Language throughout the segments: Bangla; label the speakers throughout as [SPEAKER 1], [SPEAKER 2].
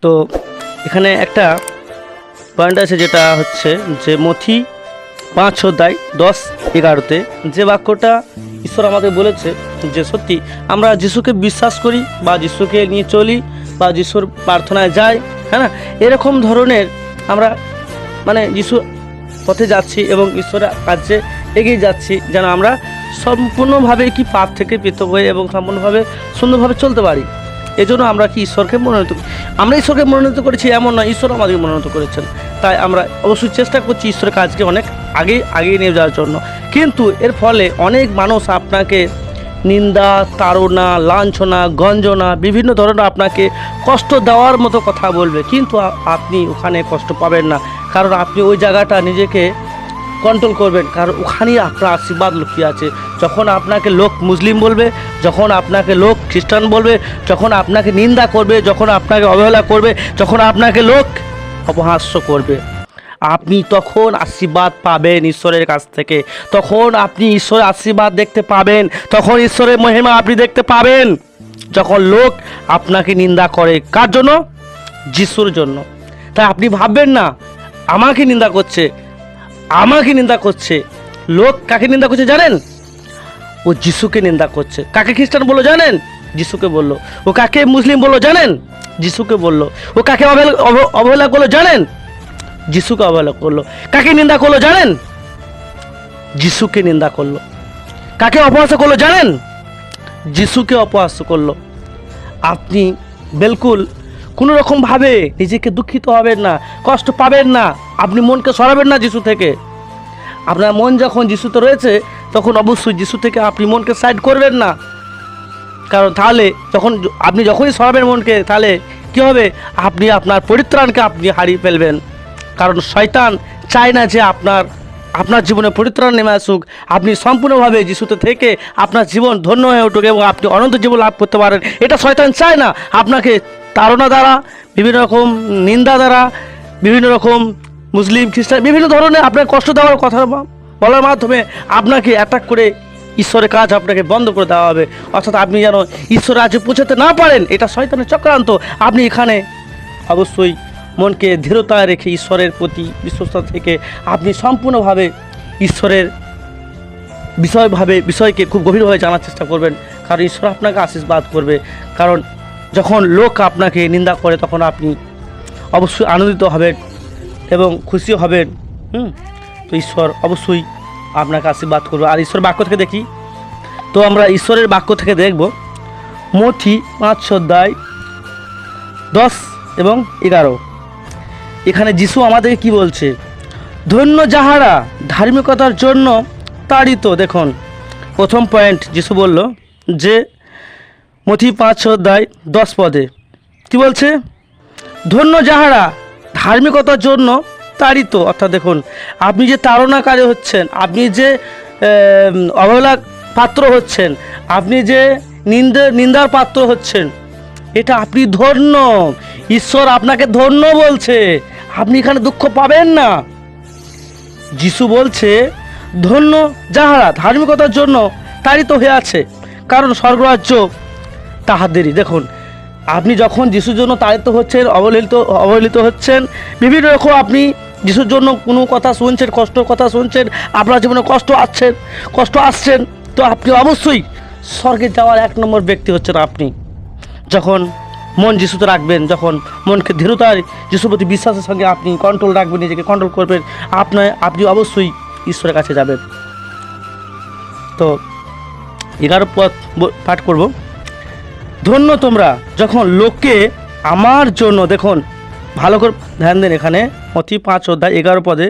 [SPEAKER 1] তো এখানে একটা পয়েন্ট আছে, যেটা হচ্ছে যে মথি 5:10-11 যে বাক্যটা ঈশ্বর আমাদের বলেছে যে সত্যি আমরা যিশুকে বিশ্বাস করি বা যিশুকে নিয়ে চলি বা যিশুর প্রার্থনায় যাই, হ্যাঁ না, এরকম ধরনের আমরা মানে যিশুর পথে যাচ্ছি এবং ঈশ্বরের কাছে এগিয়ে যাচ্ছি, যেন আমরা সম্পূর্ণভাবে কি পাপ থেকে পৃথক হয়ে এবং সম্পূর্ণভাবে সুন্দরভাবে চলতে পারি। এজন্য আমরা কি ঈশ্বরকে মনোনীত, আমরা ঈশ্বরকে মনোনীত করেছি এমন নয়, ঈশ্বর আমাদেরকে মনোনীত করেছেন। তাই আমরা অবশ্যই চেষ্টা করছি ঈশ্বরের কাজকে অনেক আগিয়ে নিয়ে যাওয়ার জন্য। কিন্তু এর ফলে অনেক মানুষ আপনাকে নিন্দা, তাড়না, লাঞ্ছনা, গঞ্জনা, বিভিন্ন ধরনের আপনাকে কষ্ট দেওয়ার মতো কথা বলবে, কিন্তু আপনি ওখানে কষ্ট পাবেন না, কারণ আপনি ওই জায়গাটা নিজেকে কন্ট্রোল করবেন, কারণ ওখানেই আপনার আশীর্বাদ লুকিয়ে আছে। যখন আপনাকে লোক মুসলিম বলবে, যখন আপনাকে লোক খ্রিস্টান বলবে, যখন আপনাকে নিন্দা করবে, যখন আপনাকে অবহেলা করবে, যখন আপনাকে লোক অপহাস্য করবে, আপনি তখন আশীর্বাদ পাবেন ঈশ্বরের কাছ থেকে। তখন আপনি ঈশ্বরের আশীর্বাদ দেখতে পাবেন, তখন ঈশ্বরের মহিমা আপনি দেখতে পাবেন। যখন লোক আপনাকে নিন্দা করে, কার জন্য? যিশুর জন্য। তাই আপনি ভাববেন না আমাকে নিন্দা করছে, আমাকে নিন্দা করছে। লোক কাকে নিন্দা করছে জানেন? ও যিশুকে নিন্দা করছে। কাকে খ্রিস্টান বললো জানেন? যিশুকে বললো। ও কাকে মুসলিম বললো জানেন? যিশুকে বললো। ও কাকে অবহেলা করলো জানেন? যিশুকে অবহেলা করলো। কাকে নিন্দা করলো জানেন? যিশুকে নিন্দা করলো। কাকে অপহাস্য করলো জানেন? যিশুকে অপহাস্য করলো। আপনি বিলকুল কোনো রকমভাবে নিজেকে দুঃখিত হবেন না, কষ্ট পাবেন না, আপনি মনকে সরাবেন না যিশু থেকে। আপনার মন যখন যিশুতে রয়েছে, তখন অবশ্যই যিশু থেকে আপনি মনকে সাইড করবেন না, কারণ তাহলে আপনি যখনই সরাবেন মনকে, তাহলে কী হবে? আপনি আপনার পরিত্রাণকে আপনি হারিয়ে ফেলবেন। কারণ শয়তান চায় না যে আপনার জীবনে পরিত্রাণ নেমে আসুক, আপনি সম্পূর্ণভাবে যিশুতে থেকে আপনার জীবন ধন্য হয়ে উঠুক এবং আপনি অনন্ত জীবন লাভ করতে পারেন। এটা শয়তান চায় না। আপনাকে তাড়না দ্বারা, বিভিন্ন রকম নিন্দা দ্বারা, বিভিন্ন রকম মুসলিম খ্রিস্টান বিভিন্ন ধরনের আপনার কষ্ট দেওয়ার কথা বলার মাধ্যমে আপনাকে অ্যাটাক করে ঈশ্বরের কাজ আপনাকে বন্ধ করে দেওয়া হবে, অর্থাৎ আপনি যেন ঈশ্বরের কাছে পৌঁছাতে না পারেন। এটা শয়তানের চক্রান্ত। আপনি এখানে অবশ্যই মনকে দৃঢ়তা রেখে ঈশ্বরের প্রতি বিশ্বস্ত থেকে আপনি সম্পূর্ণভাবে ঈশ্বরের বিষয়কে খুব গভীরভাবে জানার চেষ্টা করবেন, কারণ ঈশ্বর আপনাকে আশীর্বাদ করবে। কারণ যখন লোক আপনাকে নিন্দা করে, তখন আপনি অবশ্যই আনন্দিত হবেন এবং খুশি হবেন। তো ঈশ্বর অবশ্যই আপনাকে আশীর্বাদ করবে। আর ঈশ্বরের বাক্য থেকে দেখি, তো আমরা ঈশ্বরের বাক্য থেকে দেখব মথি 5:10-11। এখানে যিশু আমাদেরকে কি বলছে? ধন্য যাহারা ধার্মিকতার জন্য তাড়িত। দেখুন, প্রথম পয়েন্ট যিশু বলল যে মথি 5:10 কি বলছে? ধন্য যাহারা ধার্মিকতার জন্য তাড়িত। অর্থাৎ দেখুন, আপনি যে তাড়নাকারী হচ্ছেন, আপনি যে অবহেলার পাত্র হচ্ছেন, আপনি যে নিন্দার পাত্র হচ্ছেন, এটা আপনি ধন্য। ঈশ্বর আপনাকে ধন্য বলছে। আপনি এখানে দুঃখ পাবেন না। যিশু বলছে ধন্য যাহারা ধার্মিকতার জন্য তাড়িত হয়ে আছে, কারণ স্বর্গরাজ্য তাহাদেরই। দেখুন, আপনি যখন যিশুর জন্য তাড়িত হচ্ছেন, অবহেলিত হচ্ছেন, বিভিন্ন রকম আপনি যিশুর জন্য কোনো কথা শুনছেন, কষ্টর কথা শুনছেন, আপনার জীবনে কষ্ট আসছেন, তো আপনি অবশ্যই স্বর্গে যাওয়ার 1 নম্বর ব্যক্তি হচ্ছেন আপনি। যখন মন যিশুতে রাখবেন, যখন মনকে দৃঢ়তার যিশুর প্রতি বিশ্বাসের সঙ্গে আপনি কন্ট্রোল রাখবেন, নিজেকে কন্ট্রোল করবেন, আপনি অবশ্যই ঈশ্বরের কাছে যাবেন। তো 11 পদ পাঠ করব। ধন্য তোমরা যখন লোকে আমার জন্য, দেখুন ভালো করে ধ্যান দেন, এখানে মথি 5:11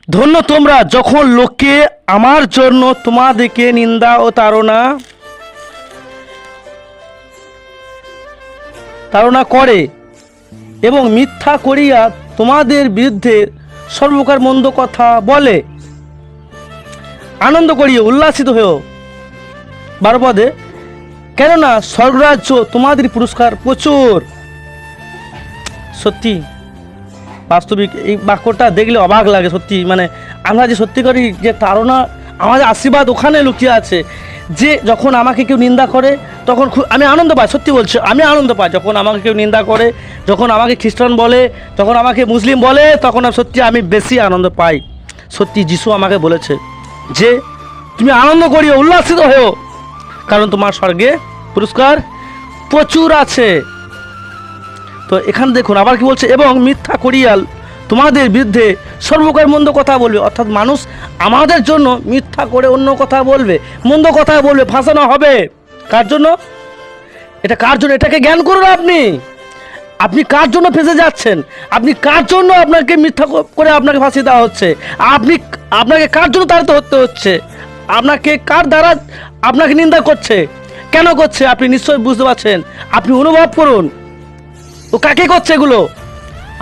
[SPEAKER 1] ধন্য তোমরা যখন লোকে আমার জন্য তোমাদেরকে নিন্দা ও তাড়না করে এবং মিথ্যা করিয়া তোমাদের বিরুদ্ধে সর্বপ্রকার মন্দ কথা বলে, আনন্দ করিয়ে উল্লাসিত হয়েও। 12 কেননা স্বর্গরাজ্য তোমাদের পুরস্কার প্রচুর। সত্যি বাস্তবিক এই বাক্যটা দেখলে অবাক লাগে। সত্যি মানে আমরা যে সত্যি করি যে তাড়না, আমাদের আশীর্বাদ ওখানে লুকিয়ে আছে। যে যখন আমাকে কেউ নিন্দা করে তখন আমি আনন্দ পাই, সত্যি বলছি আমি আনন্দ পাই যখন আমাকে কেউ নিন্দা করে, যখন আমাকে খ্রিস্টান বলে, যখন আমাকে মুসলিম বলে, তখন সত্যি আমি বেশি আনন্দ পাই। সত্যি যিশু আমাকে বলেছে যে তুমি আনন্দ করিও, উল্লাসিত হও, কারণ তোমার স্বর্গে পুরস্কার প্রচুর আছে। তো এখানে দেখুন আবার কি বলছে, এবং মিথ্যা করিয়াল তোমাদের বিরুদ্ধে সর্বকার মন্দ কথা বলবে, অর্থাৎ মানুষ আমাদের জন্য মিথ্যা করে অন্য কথা বলবে, মন্দ কথা বলবে, ফাঁসানো হবে। কার জন্য এটা? কার জন্য? এটাকে জ্ঞান করুন। আপনি কার জন্য ফেঁসে যাচ্ছেন? আপনি কার জন্য আপনাকে মিথ্যা করে আপনাকে ফাঁসি দেওয়া হচ্ছে? আপনাকে কার জন্য তাড়িত হতে হচ্ছে? আপনাকে কার দ্বারা আপনাকে নিন্দা করছে? কেন করছে? আপনি নিশ্চয়ই বুঝতে পারছেন, আপনি অনুভব করুন ও কাকে করছে এগুলো।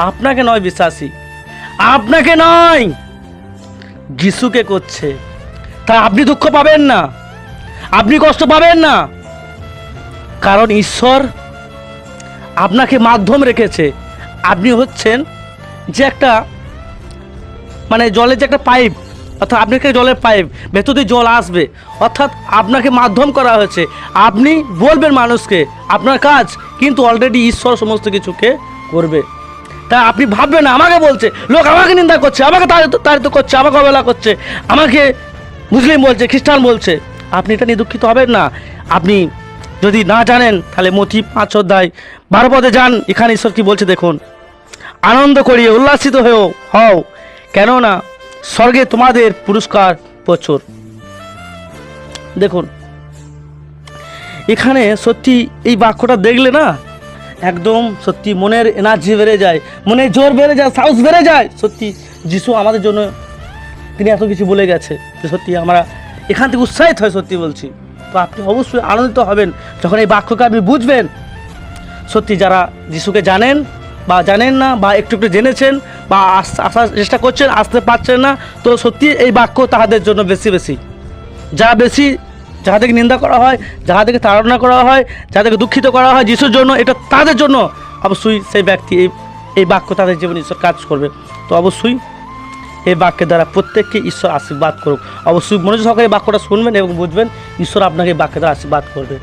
[SPEAKER 1] আপনাকে নয় বিশ্বাসী, আপনাকে নয়, যিশুকে করছে। তা আপনি দুঃখ পাবেন না, আপনি কষ্ট পাবেন না, কারণ ঈশ্বর আপনাকে মাধ্যম রেখেছে। আপনি হচ্ছেন যে একটা মানে জলের যে একটা পাইপ, অর্থাৎ আপনাকে জলের পাইপ, ভেতর দিয়ে জল আসবে, অর্থাৎ আপনাকে মাধ্যম করা হয়েছে। আপনি বলবেন মানুষকে আপনার কাজ, কিন্তু অলরেডি ঈশ্বর সমস্ত কিছুকে করবে। তা আপনি ভাববেন না আমাকে বলছে, লোক আমাকে নিন্দা করছে, আমাকে তাড়িত করছে, আমাকে অবহেলা করছে, আমাকে মুসলিম বলছে, খ্রিস্টান বলছে। আপনি এটা নিয়ে দুঃখিত হবেন না। আপনি যদি না জানেন তাহলে মথি 5 অধ্যায় 12 পদে যান, এখানে ঈশ্বর কি বলছে দেখুন, আনন্দ করিয়ে উল্লাসিত হও, কেননা স্বর্গে তোমাদের পুরস্কার প্রচুর। দেখুন এখানে সত্যি এই বাক্যটা দেখলে না একদম সত্যি মনের এনার্জি বেড়ে যায়, মনের জোর বেড়ে যায়, সাহস বেড়ে যায়। সত্যি যিশু আমাদের জন্য তিনি এত কিছু বলে গেছে যে সত্যি আমরা এখান থেকে উৎসাহিত হয়, সত্যি বলছি। তো আপনি অবশ্যই আনন্দিত হবেন যখন এই বাক্যকে আপনি বুঝবেন। সত্যি যারা যিশুকে জানেন বা জানেন না, বা একটু একটু জেনেছেন বা আসার চেষ্টা করছেন, আসতে পারছেন না, তো সত্যি এই বাক্য তাহাদের জন্য বেশি যাহাদেরকে নিন্দা করা হয়, যাহাদেরকে তাড়না করা হয়, যাদেরকে দুঃখিত করা হয় যিশুর জন্য, এটা তাদের জন্য অবশ্যই সেই ব্যক্তি এই বাক্য তাদের জীবনে ঈশ্বর কাজ করবে। তো অবশ্যই এই বাক্যের দ্বারা প্রত্যেককে ঈশ্বর আশীর্বাদ করুক। অবশ্যই মনোযোগ সহকারে এই বাক্যটা শুনবেন এবং বুঝবেন, ঈশ্বর আপনাকে এই বাক্যের দ্বারা আশীর্বাদ করবে।